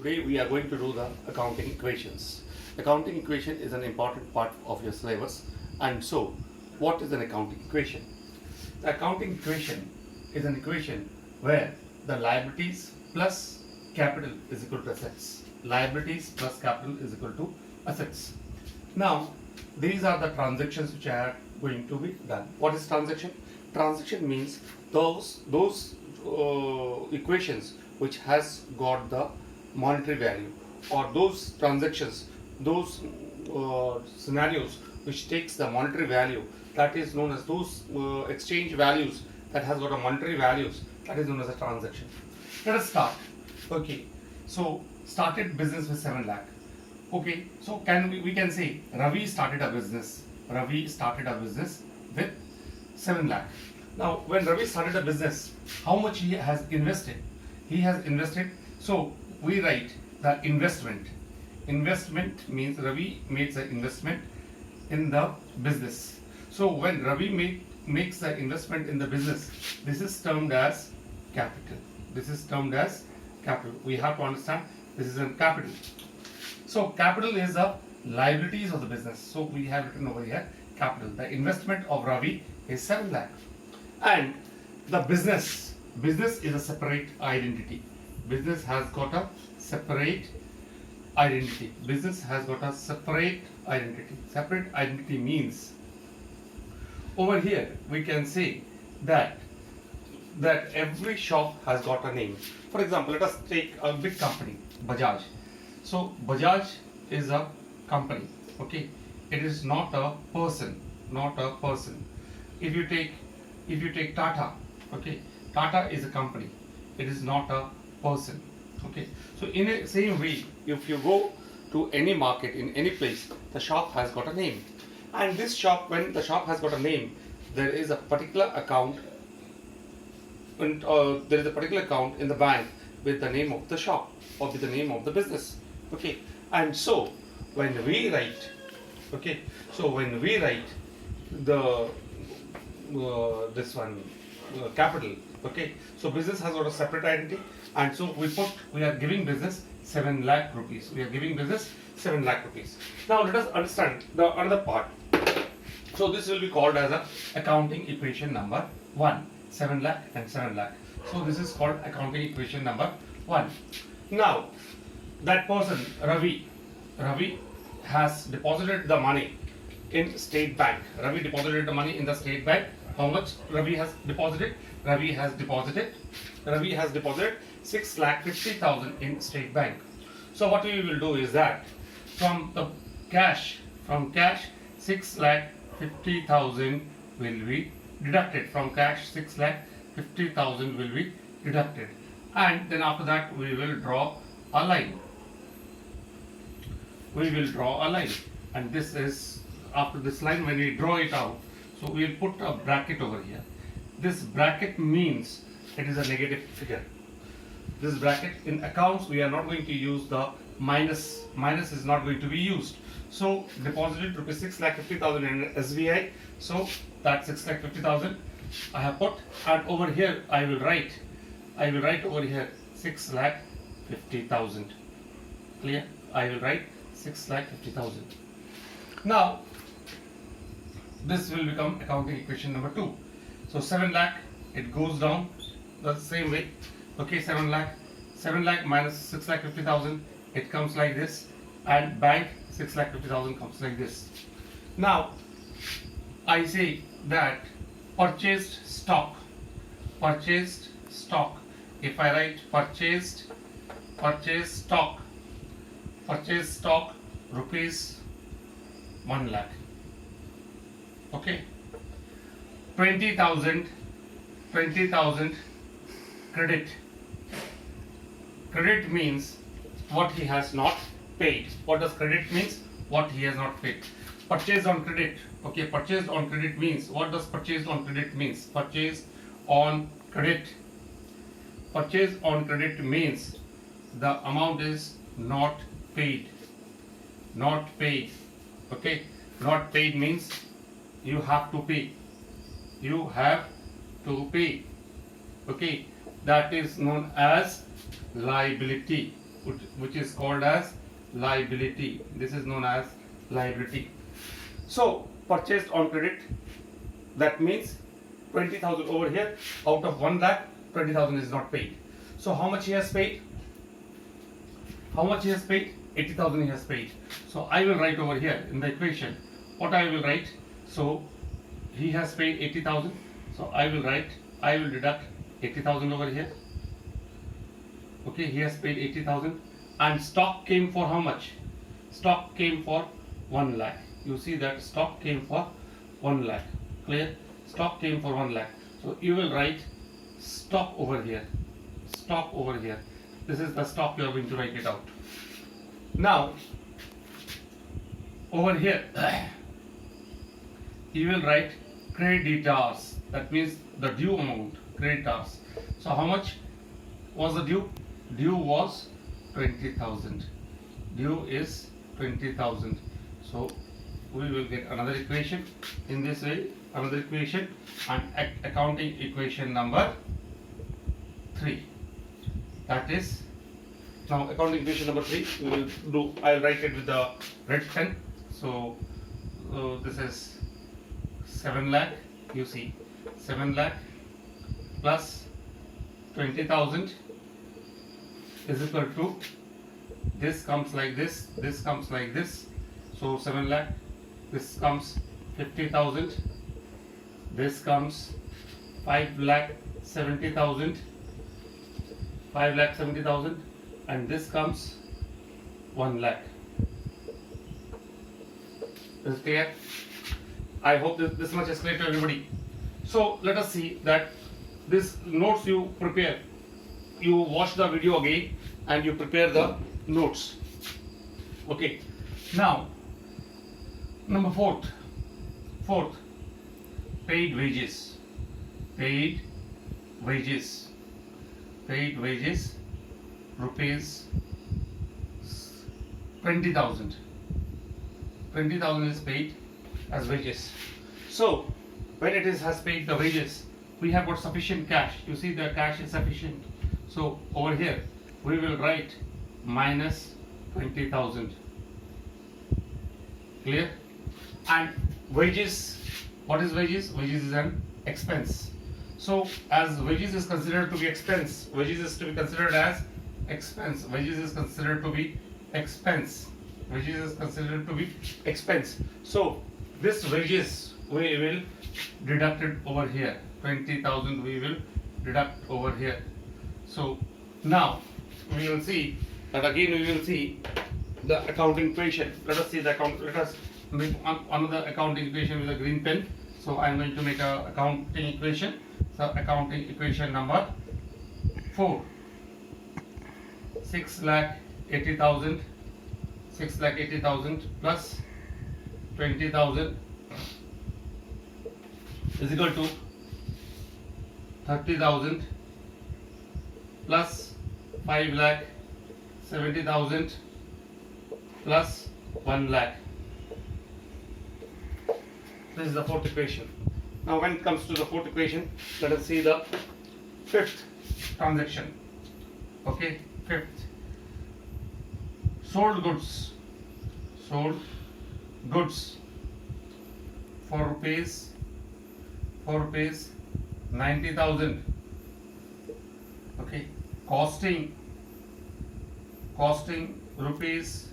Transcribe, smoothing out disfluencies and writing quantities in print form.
Today we are going to do the accounting equations. Accounting equation is an important part of your syllabus. And so, what is an accounting equation? The accounting equation is an equation where the liabilities plus capital is equal to assets. Liabilities plus capital is equal to assets. Now, these are the transactions which are going to be done. What is transaction? Transaction means those equations which has got the monetary value, or those transactions, those scenarios which takes the monetary value, that is known as those exchange values that has got a monetary values, that is known as a transaction. Let us start. Okay, so started business with 7 lakh. Okay, so we can say Ravi started a business. Ravi started a business with 7 lakh. Now, when Ravi started a business, how much he has invested? He has invested. So we write the investment. Investment means Ravi makes an investment in the business. So when Ravi makes the investment in the business, this is termed as capital. This is termed as capital. We have to understand this is a capital. So capital is the liabilities of the business. So we have written over here capital. The investment of Ravi is 7 lakh. And the business is a separate identity. Business has got a separate identity. Business has got a separate identity. Separate identity means over here we can say that every shop has got a name. For example, let us take a big company, Bajaj. So Bajaj is a company. Okay, it is not a person. Not a person. If you take Tata, okay, Tata is a company. It is not a person. Okay, so in the same way, if you go to any market in any place, the shop has got a name, and this shop, when the shop has got a name, there is a particular account, and there is a particular account in the bank with the name of the shop or with the name of the business. Okay, and so when we write, okay, so when we write the this one capital, okay, so business has got a separate identity, and so we are giving business 7 lakh rupees. We are giving business 7 lakh rupees. Now let us understand the another part. So this will be called as a accounting equation number 1, 7 lakh and 7 lakh. So this is called accounting equation number 1. Now that person Ravi has deposited the money in State Bank. Ravi deposited the money in the State Bank. How much Ravi has deposited? Ravi has deposited 6,50,000 in State Bank. So what we will do is that from cash 6,50,000 will be deducted. From cash 6,50,000 will be deducted, and then after that we will draw a line. We will draw a line, and this is after this line. When we draw it out, so we will put a bracket over here. This bracket means it is a negative figure. This bracket in accounts, we are not going to use the minus. Minus is not going to be used. So deposited rupees 6,50,000 in SBI. So that 6,50,000 I have put, and over here I will write over here 6,50,000. Clear? I will write 6,50,000. Now this will become accounting equation number 2. So 7 lakh, it goes down the same way. Okay, 7 lakh minus 6,50,000, it comes like this, and bank 6,50,000 comes like this. Now I say that purchased stock. If I write purchased stock rupees 1 lakh. Okay, 20,000 credit. Credit means what he has not paid. What does credit means? What he has not paid. Purchased on credit. Okay, purchased on credit means, what does purchased on credit means? Purchased on credit means the amount is not paid. Okay, not paid means you have to pay. Okay, that is known as liability. which is called as liability. This is known as liability. So purchased on credit, that means 20,000 over here. Out of 1 lakh, 20,000 is not paid. So how much he has paid? How much he has paid? 80,000 he has paid. So I will write over here in the equation what I will write. So he has paid 80,000. So I will deduct 80,000 over here. Okay, he has paid 80,000, and stock came for how much? Stock came for 1 lakh. You see that stock came for 1 lakh. Clear? Stock came for 1 lakh. So you will write stock over here. Stock over here. This is the stock you are going to write it out. Now, over here, you will write creditors. That means the due amount, creditors. So how much was the due? Due was 20,000. Due is 20,000. So we will get another equation in this way, another equation, and accounting equation number 3. That is, now accounting equation number 3 we will do. I will write it with the red pen. So this is 7 lakh. You see, 7 lakh plus 20,000 is equal to, this comes like this comes like this. So 7 lakh, this comes 50,000, this comes 5,70,000, 5,70,000, and this comes 1 lakh. Is it clear? I hope this much is clear to everybody. So let us see that this notes you prepare. You watch the video again and you prepare the notes. Okay. Now, number fourth, paid wages. Paid wages. Paid wages, rupees 20,000. 20,000 is paid as wages. So when it has paid the wages, we have got sufficient cash. You see the cash is sufficient. So over here we will write minus 20,000. Clear? And wages, what is wages? Wages is an expense. So as wages is considered to be expense, wages is to be considered as expense. Wages is considered to be expense. Wages is considered to be expense. So this wages we will deduct it over here. 20,000 we will deduct over here. So now we will see that again. We will see the accounting equation. Let us see the account. Let us make another accounting equation with a green pen. So I am going to make a accounting equation. So accounting equation number 4. 6,80,000. 6,80,000 plus 20,000 is equal to 30,000 plus 5,70,000 plus 1 lakh. This is the fourth equation. Now when it comes to the fourth equation, let us see the fifth transaction. Okay, fifth. Sold goods. Sold goods for rupees 90,000. Okay, costing rupees